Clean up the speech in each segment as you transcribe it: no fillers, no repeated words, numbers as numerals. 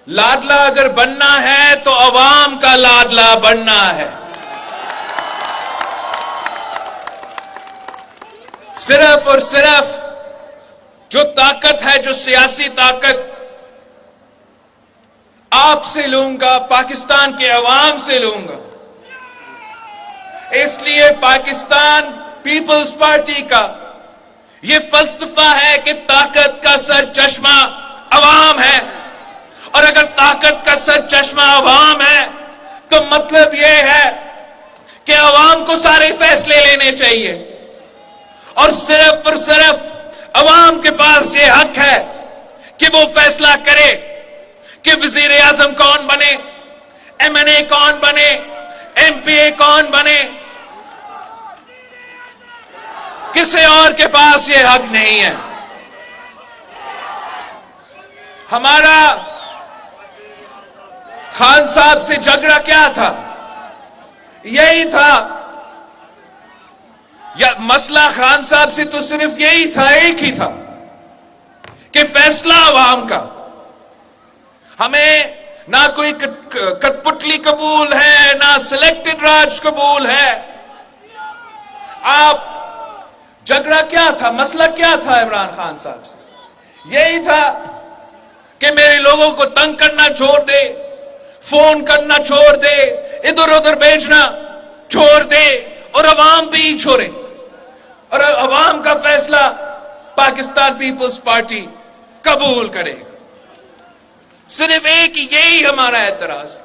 لاڈلا اگر بننا ہے تو عوام کا لاڈلا بننا ہے. صرف اور صرف جو طاقت ہے، جو سیاسی طاقت آپ سے لوں گا، پاکستان کے عوام سے لوں گا. اس لیے پاکستان پیپلز پارٹی کا یہ فلسفہ ہے کہ طاقت کا سر چشمہ عوام ہے، اور اگر طاقت کا سر چشمہ عوام ہے تو مطلب یہ ہے کہ عوام کو سارے فیصلے لینے چاہیے، اور صرف عوام کے پاس یہ حق ہے کہ وہ فیصلہ کرے کہ وزیر اعظم کون بنے، ایم این اے کون بنے، ایم پی اے کون بنے. کسی اور کے پاس یہ حق نہیں ہے. ہمارا خان صاحب سے جھگڑا کیا تھا؟ یہی تھا، یا مسئلہ خان صاحب سے تو صرف یہی تھا، ایک ہی تھا کہ فیصلہ عوام کا. ہمیں نہ کوئی کٹپٹلی قبول ہے، نہ سلیکٹڈ راج قبول ہے. آپ جھگڑا کیا تھا، مسئلہ کیا تھا عمران خان صاحب سے؟ یہی تھا کہ میرے لوگوں کو تنگ کرنا چھوڑ دے، فون کرنا چھوڑ دے، ادھر ادھر بھیجنا چھوڑ دے، اور عوام بھی چھوڑے، اور عوام کا فیصلہ پاکستان پیپلز پارٹی قبول کرے. صرف ایک یہی ہمارا اعتراض،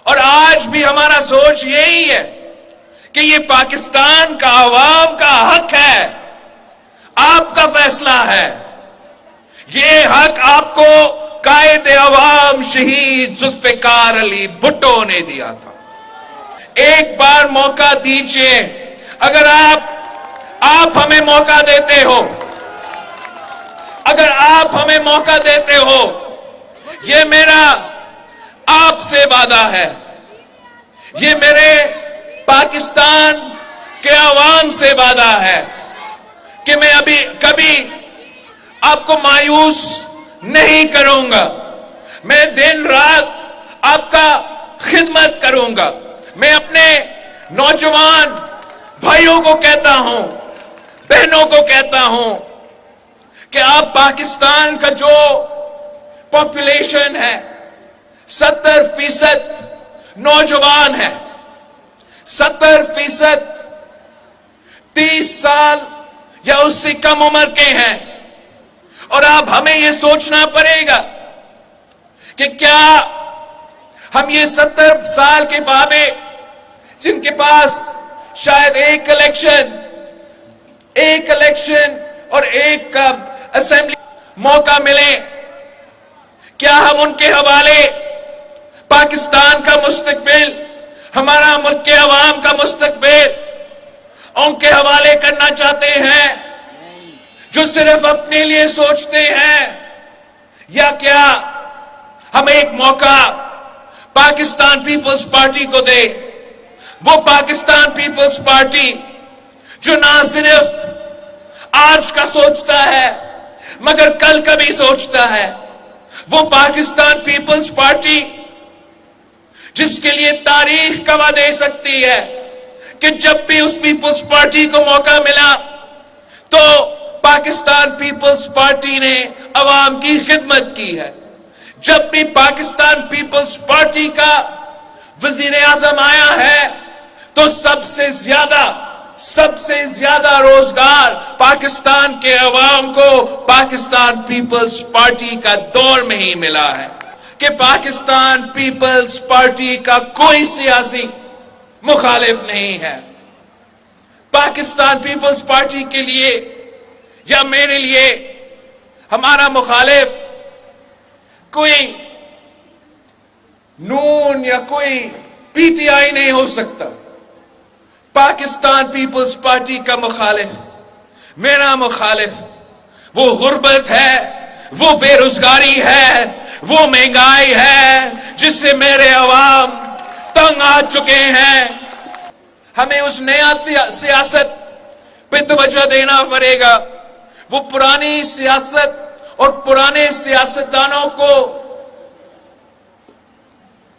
اور آج بھی ہمارا سوچ یہی ہے کہ یہ پاکستان کا عوام کا حق ہے، آپ کا فیصلہ ہے. یہ حق آپ کو قائد عوام شہید ذوالفقار علی بھٹو نے دیا تھا. ایک بار موقع دیجئے. اگر آپ ہمیں موقع دیتے ہو، اگر آپ ہمیں موقع دیتے ہو، یہ میرا آپ سے وعدہ ہے، یہ میرے پاکستان کے عوام سے وعدہ ہے کہ میں ابھی کبھی آپ کو مایوس نہیں کروں گا. میں دن رات آپ کا خدمت کروں گا. میں اپنے نوجوان بھائیوں کو کہتا ہوں، بہنوں کو کہتا ہوں کہ آپ پاکستان کا جو پاپولیشن ہے 70% نوجوان ہے، 70% 30 سال یا اس سے کم عمر کے ہیں. اور اب ہمیں یہ سوچنا پڑے گا کہ کیا ہم یہ 70 سال کے بابے جن کے پاس شاید ایک الیکشن اور ایک اسمبلی موقع ملے، کیا ہم ان کے حوالے پاکستان کا مستقبل، ہمارا ملک کے عوام کا مستقبل ان کے حوالے کرنا چاہتے ہیں جو صرف اپنے لیے سوچتے ہیں؟ یا کیا ہم ایک موقع پاکستان پیپلز پارٹی کو دے، وہ پاکستان پیپلز پارٹی جو نہ صرف آج کا سوچتا ہے مگر کل کا بھی سوچتا ہے، وہ پاکستان پیپلز پارٹی جس کے لیے تاریخ گواہ دے سکتی ہے کہ جب بھی اس پیپلز پارٹی کو موقع ملا تو پاکستان پیپلز پارٹی نے عوام کی خدمت کی ہے. جب بھی پاکستان پیپلز پارٹی کا وزیر اعظم آیا ہے تو سب سے زیادہ روزگار پاکستان کے عوام کو پاکستان پیپلز پارٹی کا دور میں ہی ملا ہے. کہ پاکستان پیپلز پارٹی کا کوئی سیاسی مخالف نہیں ہے. پاکستان پیپلز پارٹی کے لیے یا میرے لیے ہمارا مخالف کوئی نون یا کوئی پی ٹی آئی نہیں ہو سکتا. پاکستان پیپلز پارٹی کا مخالف، میرا مخالف، وہ غربت ہے، وہ بے روزگاری ہے، وہ مہنگائی ہے جس سے میرے عوام تنگ آ چکے ہیں. ہمیں اس نیا سیاست پہ توجہ دینا پڑے گا. وہ پرانی سیاست اور پرانے سیاستدانوں کو